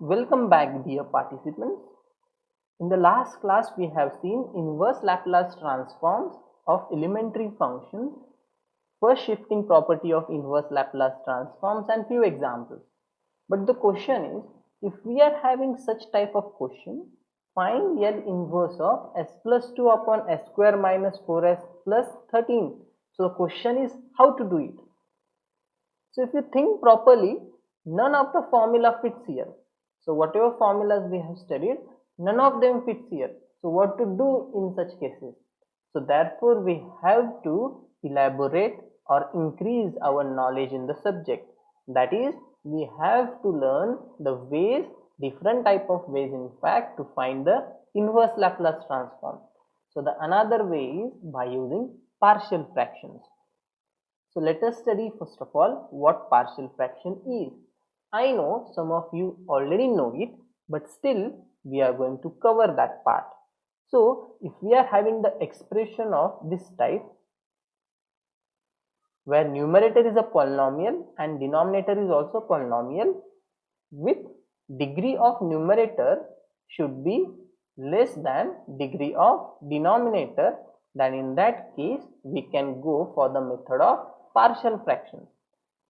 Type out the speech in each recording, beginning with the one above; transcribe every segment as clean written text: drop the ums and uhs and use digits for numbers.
Welcome back, dear participants. In the last class, we have seen inverse Laplace transforms of elementary functions, first shifting property of inverse Laplace transforms, and few examples. But the question is, if we are having such type of question, find L inverse of s plus 2 upon s square minus 4s plus 13. So the question is how to do it. So if you think properly, none of the formula fits here. So whatever formulas we have studied, none of them fits here. So what to do in such cases? So therefore we have to elaborate or increase our knowledge in the subject. That is, we have to learn the ways, different type of ways in fact, to find the inverse Laplace transform. So the another way is by using partial fractions. So let us study first of all what partial fraction is. I know some of you already know it, but still we are going to cover that part. So if we are having the expression of this type, where numerator is a polynomial and denominator is also polynomial, with degree of numerator should be less than degree of denominator, then in that case we can go for the method of partial fractions.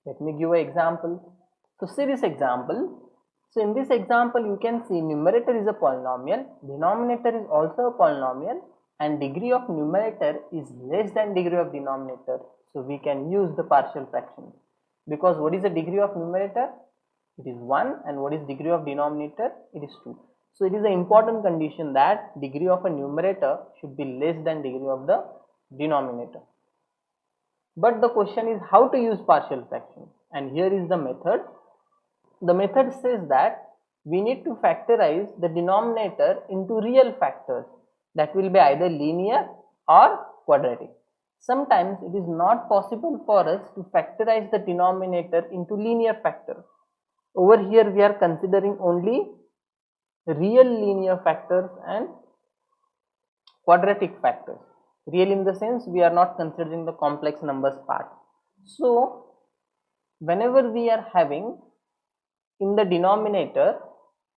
Let me give an example. So see this example. So in this example you can see numerator is a polynomial, denominator is also a polynomial, and degree of numerator is less than degree of denominator. So we can use the partial fraction, because what is the degree of numerator? It is 1, and what is degree of denominator? It is 2. So it is an important condition that degree of a numerator should be less than degree of the denominator. But the question is how to use partial fraction, and here is the method. The method says that we need to factorize the denominator into real factors that will be either linear or quadratic. Sometimes it is not possible for us to factorize the denominator into linear factor. Over here we are considering only real linear factors and quadratic factors. Real in the sense we are not considering the complex numbers part. So whenever we are having in the denominator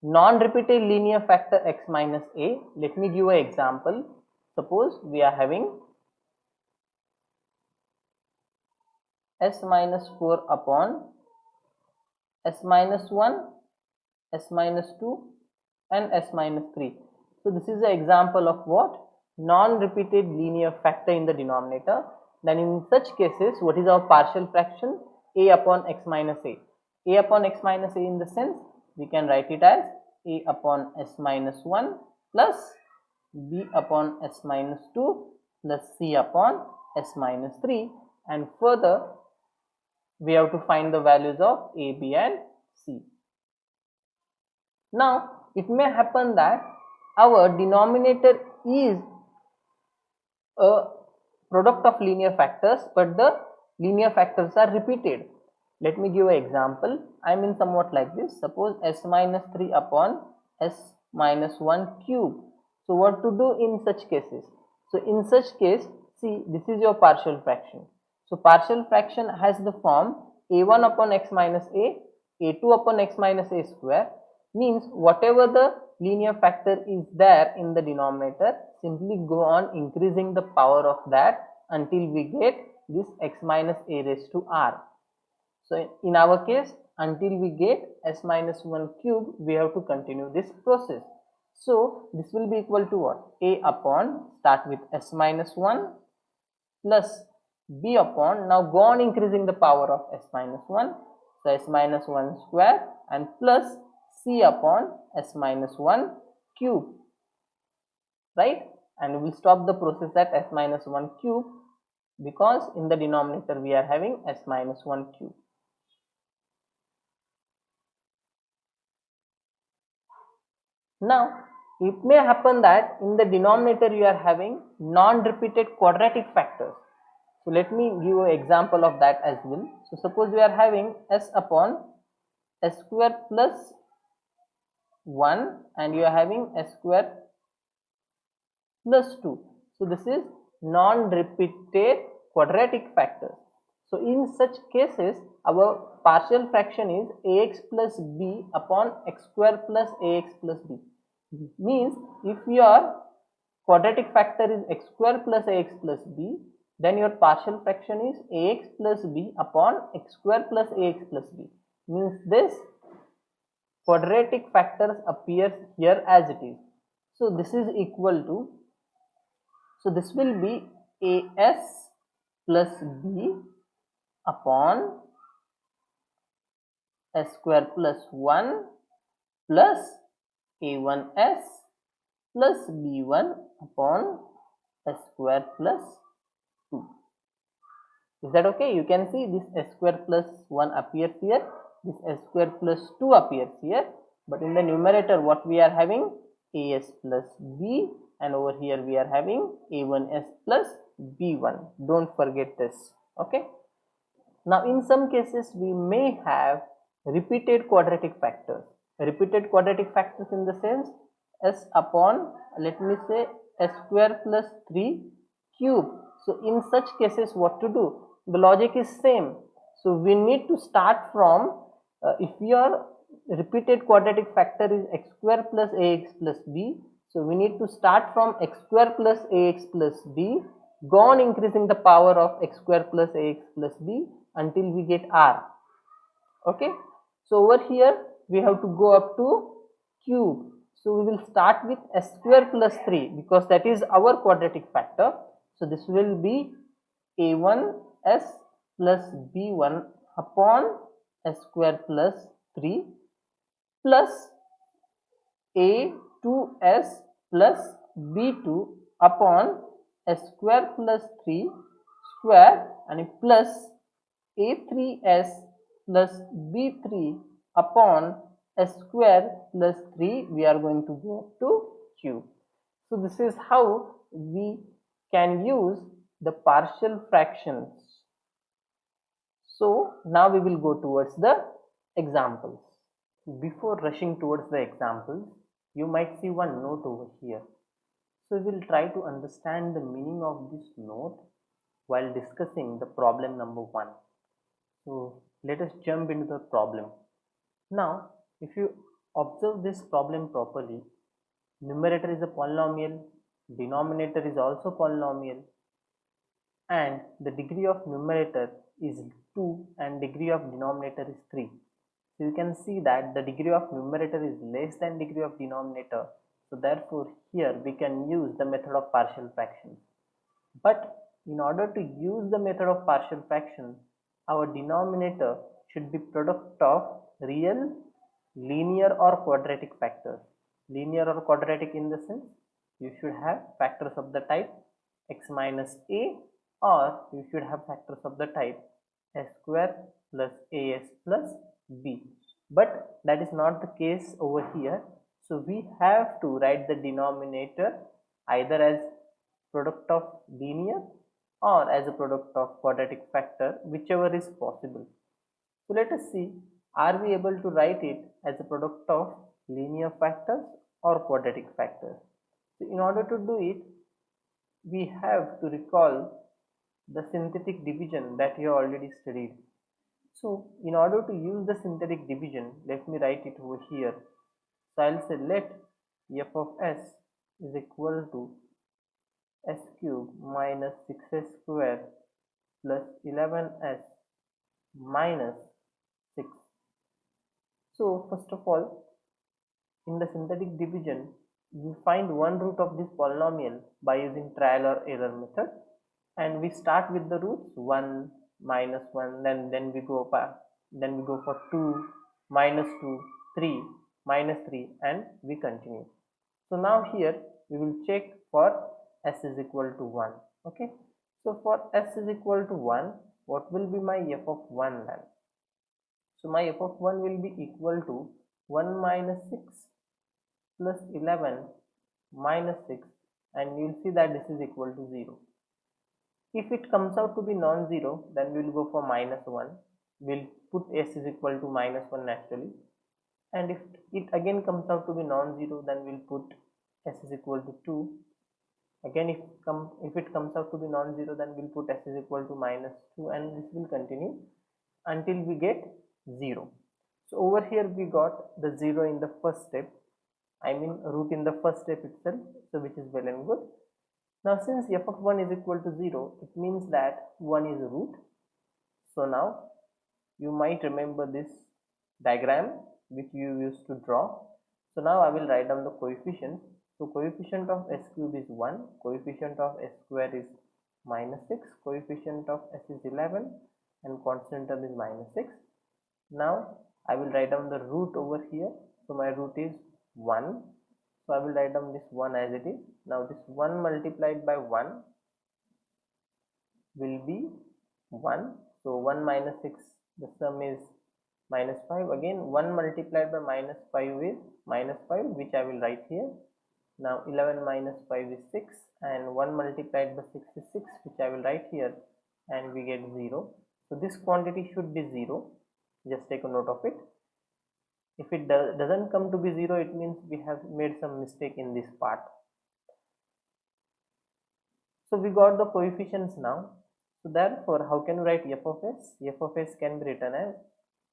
non-repeated linear factor x minus a, let me give an example. Suppose we are having s minus 4 upon s minus 1, s minus 2 and s minus 3. So this is an example of what? Non-repeated linear factor in the denominator. Then in such cases, what is our partial fraction? A upon x minus a. A upon x minus a in the sense we can write it as a upon s minus 1 plus b upon s minus 2 plus c upon s minus 3, and further we have to find the values of a, b and c. Now it may happen that our denominator is a product of linear factors, but the linear factors are repeated. Let me give an example. I mean somewhat like this. Suppose s minus 3 upon s minus 1 cube. So what to do in such cases? So in such case, see, this is your partial fraction. So partial fraction has the form a1 upon x minus a, a2 upon x minus a square, means whatever the linear factor is there in the denominator, simply go on increasing the power of that until we get this x minus a raised to r. So in our case, until we get s minus 1 cube, we have to continue this process. So this will be equal to what? A upon, start with s minus 1 plus b upon, now go on increasing the power of s minus 1, so s minus 1 square, and plus c upon s minus 1 cube, right? And we will stop the process at s minus 1 cube, because in the denominator we are having s minus 1 cube. Now it may happen that in the denominator you are having non-repeated quadratic factors. So let me give an example of that as well. So suppose we are having s upon s square plus 1 and you are having s square plus 2. So this is non-repeated quadratic factors. So in such cases, our partial fraction is ax plus b upon x square plus ax plus b. Means if your quadratic factor is x square plus ax plus b, then your partial fraction is ax plus b upon x square plus ax plus b. Means this quadratic factors appears here as it is. So this is equal to, so this will be as plus b upon s square plus 1 plus a1s plus b1 upon s square plus 2. Is that okay? You can see this s square plus 1 appears here, this s square plus 2 appears here, but in the numerator what we are having? As plus b, and over here we are having a1s plus b1. Don't forget this. Okay. Now in some cases we may have repeated quadratic factors. Repeated quadratic factors in the sense s upon, let me say, s square plus 3 cube. So in such cases what to do? The logic is same. So we need to start from, if your repeated quadratic factor is x square plus ax plus b, so we need to start from x square plus ax plus b, go on increasing the power of x square plus ax plus b until we get r. Okay. So over here we have to go up to cube. So we will start with s square plus 3 because that is our quadratic factor. So this will be a1s plus b1 upon s square plus 3 plus a2s plus b2 upon s square plus 3 square and plus a3s plus b3 upon s square plus 3, we are going to go up to cube. So this is how we can use the partial fractions. So now we will go towards the examples. Before rushing towards the examples, you might see one note over here. So we will try to understand the meaning of this note while discussing the problem number 1. So let us jump into the problem. Now if you observe this problem properly, numerator is a polynomial, denominator is also polynomial, and the degree of numerator is 2 and degree of denominator is 3. So you can see that the degree of numerator is less than degree of denominator. So therefore here we can use the method of partial fractions. But in order to use the method of partial fraction, our denominator should be product of real, linear or quadratic factors. Linear or quadratic in the sense you should have factors of the type x minus a, or you should have factors of the type s square plus as plus b. But that is not the case over here. So we have to write the denominator either as product of linear or as a product of quadratic factor, whichever is possible. So let us see, are we able to write it as a product of linear factors or quadratic factors? So in order to do it, we have to recall the synthetic division that you have already studied. So in order to use the synthetic division, let me write it over here. So I'll say let f of s is equal to s cube minus 6s square plus 11s minus 6. So first of all, in the synthetic division, we find one root of this polynomial by using trial or error method, and we start with the roots 1, minus 1, then we go for 2, minus 2, 3, minus 3, and we continue. So now here we will check for s is equal to 1. Okay, so for s is equal to 1, what will be my f of 1 then? So my f of 1 will be equal to 1 minus 6 plus 11 minus 6, and you will see that this is equal to 0. If it comes out to be non-zero, then we will go for minus 1. We will put s is equal to minus 1 naturally. And if it again comes out to be non-zero, then we will put s is equal to 2. Again, if it comes out to be non-zero, then we'll put s is equal to -2, and this will continue until we get 0. So over here we got the 0 in the first step, I mean root in the first step itself, so which is well and good. Now since f of 1 is equal to 0, it means that 1 is a root. So now you might remember this diagram which you used to draw. So now I will write down the coefficients. So coefficient of s cube is 1, coefficient of s square is -6, coefficient of s is 11, and constant term is -6. Now I will write down the root over here. So my root is 1. So I will write down this 1 as it is. Now this 1 multiplied by 1 will be 1. So 1 minus 6, the sum is -5. Again 1 multiplied by -5 is -5, which I will write here. Now 11 minus 5 is 6, and 1 multiplied by 6 is 6, which I will write here, and we get 0. So this quantity should be 0. Just take a note of it. If it doesn't come to be 0, it means we have made some mistake in this part. So we got the coefficients now. So therefore, how can we write f of s? F of s can be written as,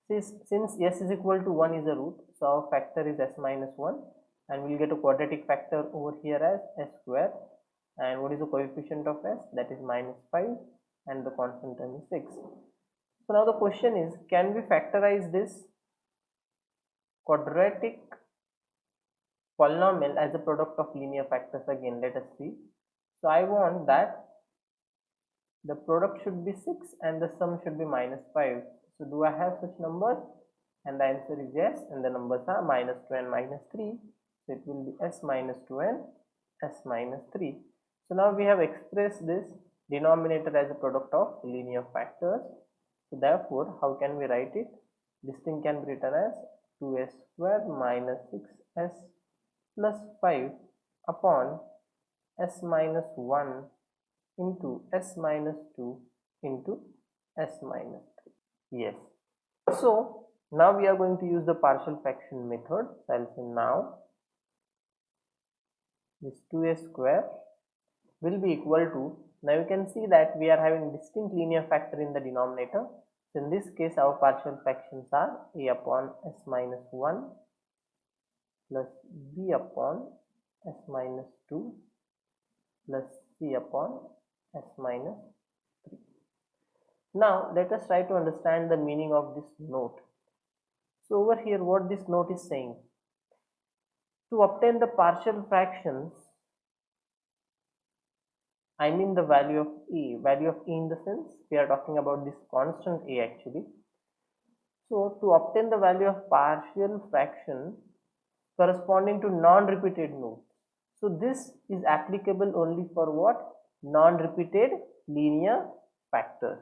since s is equal to 1 is a root, so our factor is s minus 1, and we'll get a quadratic factor over here as s square. And what is the coefficient of s? That is -5, and the constant term is 6. So now the question is, can we factorize this quadratic polynomial as a product of linear factors? Again, let us see. So I want that the product should be 6 and the sum should be -5. So do I have such numbers? And the answer is yes, and the numbers are -2 and -3. So it will be s minus 2 and s minus 3. So now we have expressed this denominator as a product of linear factors. So therefore, how can we write it? This thing can be written as 2s square minus 6s plus 5 upon s minus 1 into s minus 2 into s minus 3. Yes. So now we are going to use the partial fraction method. So I'll say now this 2s square will be equal to, now you can see that we are having distinct linear factor in the denominator. So in this case, our partial fractions are a upon s minus 1 plus b upon s minus 2 plus c upon s minus 3. Now let us try to understand the meaning of this note. So over here, what this note is saying, to obtain the partial fractions, I mean the value of a in the sense we are talking about this constant a actually. So to obtain the value of partial fraction corresponding to non-repeated notes. So this is applicable only for what? Non-repeated linear factors.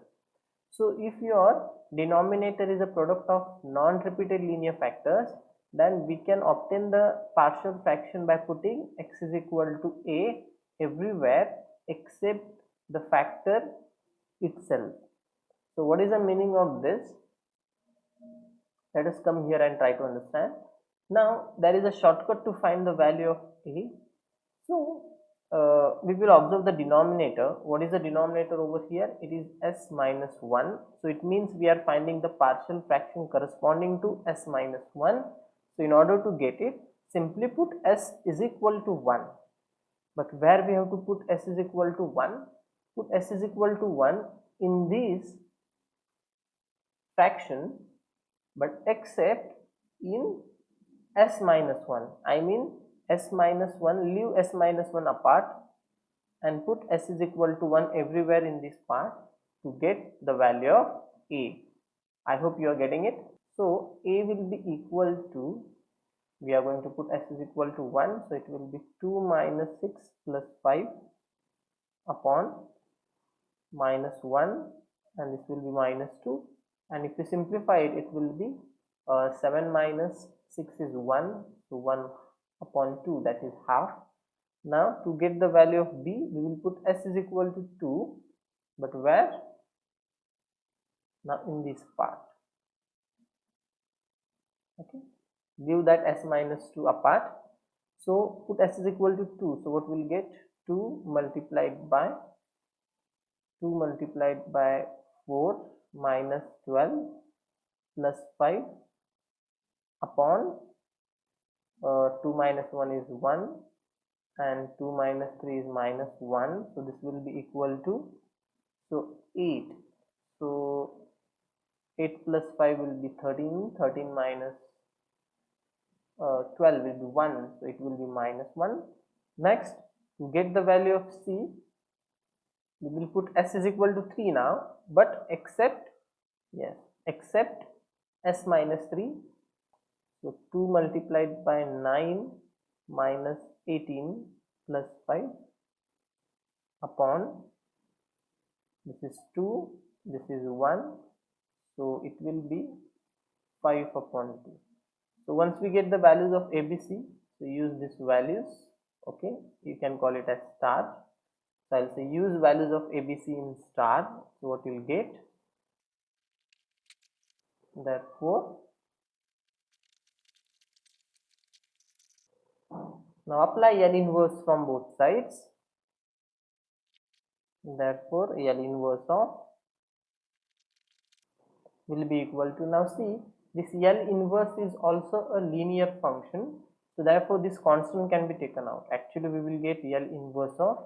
So if your denominator is a product of non-repeated linear factors, then we can obtain the partial fraction by putting x is equal to a everywhere except the factor itself. So what is the meaning of this? Let us come here and try to understand. Now there is a shortcut to find the value of a. So we will observe the denominator. What is the denominator over here? It is s minus 1. So it means we are finding the partial fraction corresponding to s minus 1. So in order to get it, simply put s is equal to 1. But where we have to put s is equal to 1? Put s is equal to 1 in this fraction, but except in s minus 1. I mean s minus 1, leave s minus 1 apart and put s is equal to 1 everywhere in this part to get the value of a. I hope you are getting it. So a will be equal to, we are going to put s is equal to 1, so it will be 2 minus 6 plus 5 upon minus 1, and this will be minus 2, and if you simplify it, it will be 7 minus 6 is 1, so 1 upon 2, that is half. Now to get the value of b, we will put s is equal to 2, but where? Now in this part. Okay, leave that s minus 2 apart. So put s is equal to 2, so what we'll get? 2 multiplied by 4 minus 12 plus 5 upon 2 minus 1 is 1 and 2 minus 3 is minus 1, so this will be equal to 8. So 8 plus 5 will be 13, 13 minus 12 will be 1, so it will be minus 1. Next, to get the value of C, we will put S is equal to 3 now, but except S minus 3. So 2 multiplied by 9 minus 18 plus 5 upon, this is 2, this is 1, so it will be 5 upon 2. So once we get the values of ABC, so use these values, okay, you can call it as star. So I'll say use values of ABC in star, so what you'll get, therefore, now apply L inverse from both sides, therefore L inverse of will be equal to, now see, this L inverse is also a linear function, so therefore this constant can be taken out. Actually we will get L inverse of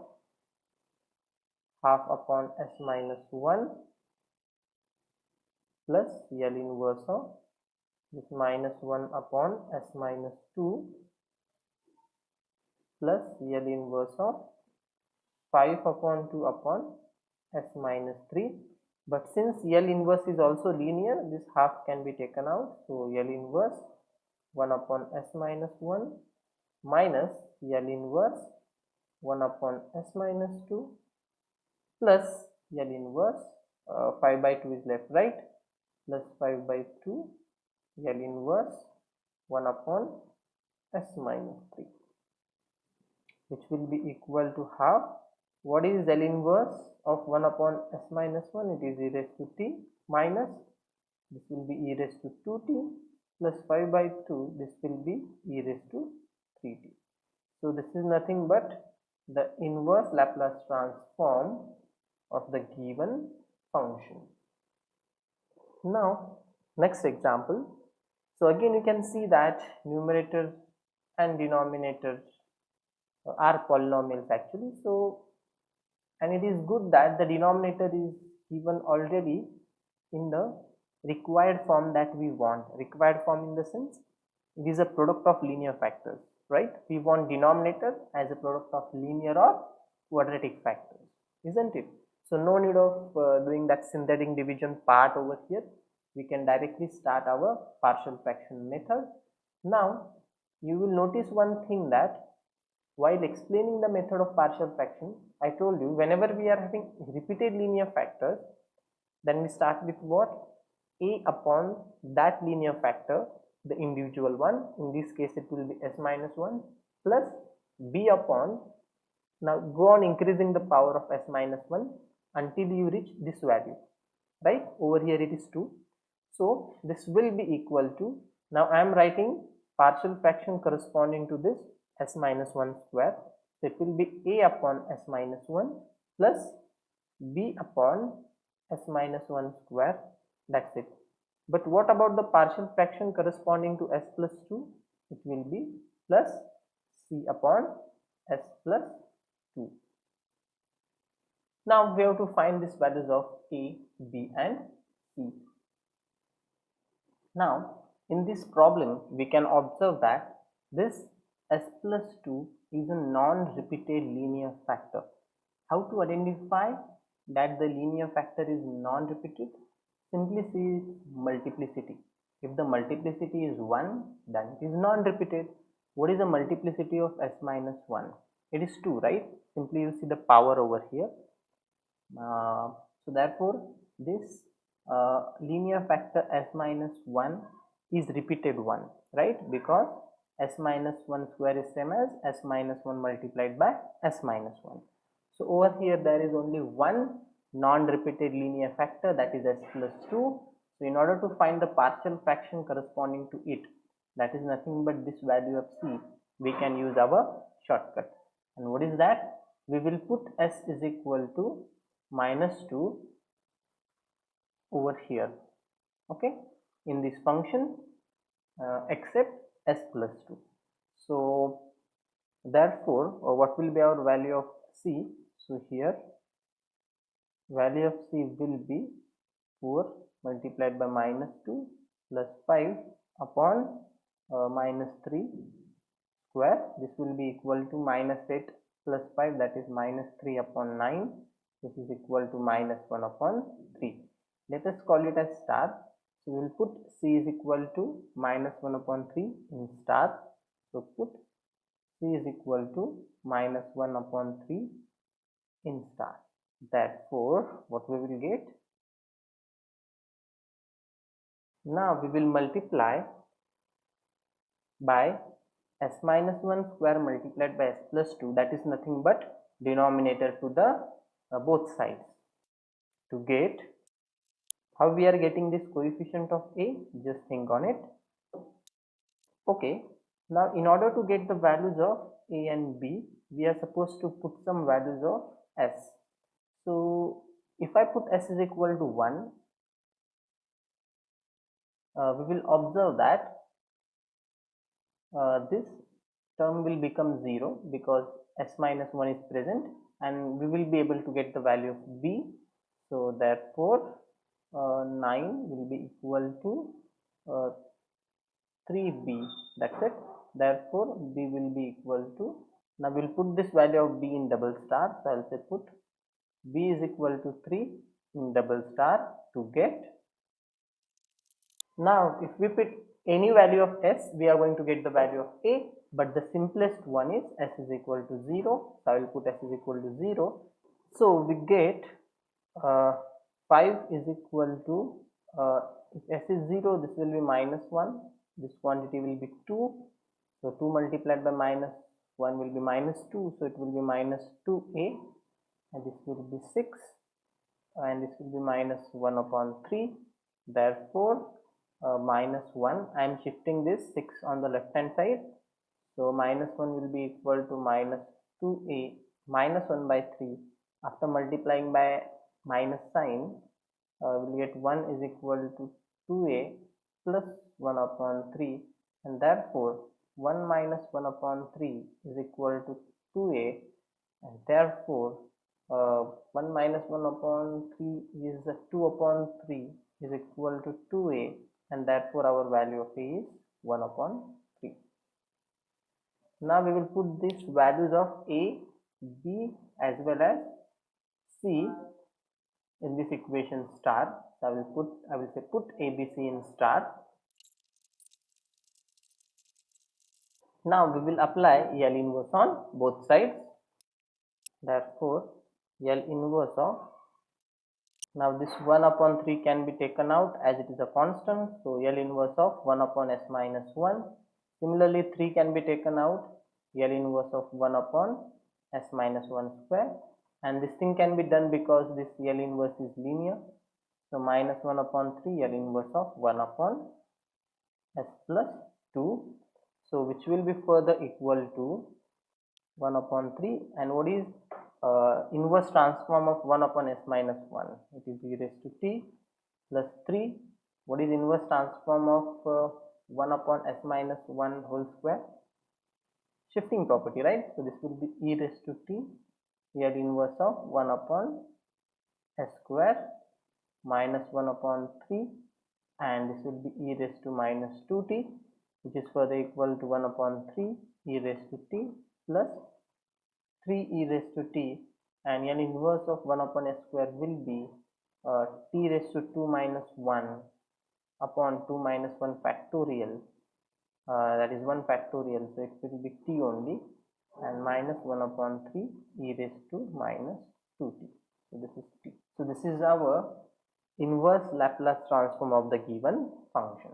half upon S minus 1 plus L inverse of this minus 1 upon S minus 2 plus L inverse of 5 upon 2 upon S minus 3. But since L inverse is also linear, this half can be taken out. So L inverse 1 upon S minus 1 minus L inverse 1 upon S minus 2 plus L inverse 5 by 2 is left, right, plus 5 by 2 L inverse 1 upon S minus 3, which will be equal to half. What is L inverse of 1 upon S minus 1? It is e raised to t minus, this will be e raised to 2t plus 5 by 2, this will be e raised to 3t. So this is nothing but the inverse Laplace transform of the given function. Now next example. So again you can see that numerator and denominator are polynomials actually. So, and it is good that the denominator is given already in the required form that we want. Required form in the sense it is a product of linear factors, right? We want denominator as a product of linear or quadratic factors, isn't it? So no need of doing that synthetic division part over here. We can directly start our partial fraction method. Now you will notice one thing, that while explaining the method of partial fraction, I told you whenever we are having repeated linear factors, then we start with what? A upon that linear factor, the individual one. In this case it will be S minus 1 plus B upon, now go on increasing the power of S minus 1 until you reach this value, right? Over here it is 2. So this will be equal to, now I am writing partial fraction corresponding to this S minus 1 square. So it will be A upon S minus 1 plus B upon S minus 1 square. That's it. But what about the partial fraction corresponding to S plus 2? It will be plus C upon S plus 2. Now we have to find these values of A, B and C. Now in this problem we can observe that this S plus 2 is a non-repeated linear factor. How to identify that the linear factor is non-repeated? Simply see its multiplicity. If the multiplicity is 1, then it is non-repeated. What is the multiplicity of S minus 1? It is 2, right? Simply you see the power over here. So therefore this linear factor S minus 1 is repeated 1, right? Because S minus 1 square is same as S minus 1 multiplied by S minus 1. So over here there is only one non-repeated linear factor, that is S plus 2. So in order to find the partial fraction corresponding to it, that is nothing but this value of C, we can use our shortcut. And what is that? we will put s is equal to -2 over here, okay, in this function, except s plus 2. So therefore what will be our value of c? So here value of c will be 4 multiplied by -2 plus 5 upon -3 square. This will be equal to -8 plus 5, that is -3 upon 9. This is equal to -1 upon 3. Let us call it as star. So we will put c is equal to -1 upon 3 in star. So put c is equal to -1 upon 3 in star. Therefore what we will get? Now we will multiply by s minus 1 square multiplied by s plus 2, that is nothing but denominator to the both sides, to get how we are getting this coefficient of a. Just think on it. Okay, now in order to get the values of a and b, we are supposed to put some values of s. So if I put s is equal to 1, we will observe that this term will become 0 because s minus 1 is present, and we will be able to get the value of b. So therefore 9 will be equal to 3b, that's it. Therefore b will be equal to, now we'll put this value of b in double star. So I'll say put b is equal to 3 in double star to get. Now if we put any value of s, we are going to get the value of a, but the simplest one is s is equal to 0. So I will put s is equal to 0. So we get 5 is equal to, if s is 0, this will be -1, this quantity will be 2. So 2 multiplied by -1 will be -2, so it will be -2a, and this will be 6, and this will be -1 upon 3. Therefore -1, I am shifting this 6 on the left hand side, so -1 will be equal to -2a, -1 by 3. After multiplying by minus sign, we'll get 1 is equal to 2a plus 1 upon 3, and therefore 1 minus 1 upon 3 is equal to 2a, and therefore 1 minus 1 upon 3 is 2 upon 3 is equal to 2a, and therefore our value of a is 1 upon 3. Now we will put these values of a, b as well as c in this equation star. So I will say put ABC in star. Now we will apply L inverse on both sides. Therefore L inverse of, now this 1 upon 3 can be taken out as it is a constant, so L inverse of 1 upon s minus 1. Similarly 3 can be taken out, L inverse of 1 upon s minus 1 square, and this thing can be done because this L inverse is linear. So -1 upon 3 L inverse of 1 upon s plus 2, so which will be further equal to 1 upon 3, and what is inverse transform of 1 upon s minus 1? It is e raised to t plus 3. What is inverse transform of 1 upon s minus 1 whole square? Shifting property, right? So this will be e raised to t L inverse of 1 upon s square minus 1 upon 3, and this will be e raised to minus 2t, which is further equal to 1 upon 3 e raised to t plus 3 e raised to t, and L inverse of 1 upon s square will be t raised to 2 minus 1 upon 2 minus 1 factorial, that is 1 factorial, so it will be t only, and minus 1 upon 3 e raised to minus 2t. So this is t. So this is our inverse Laplace transform of the given function.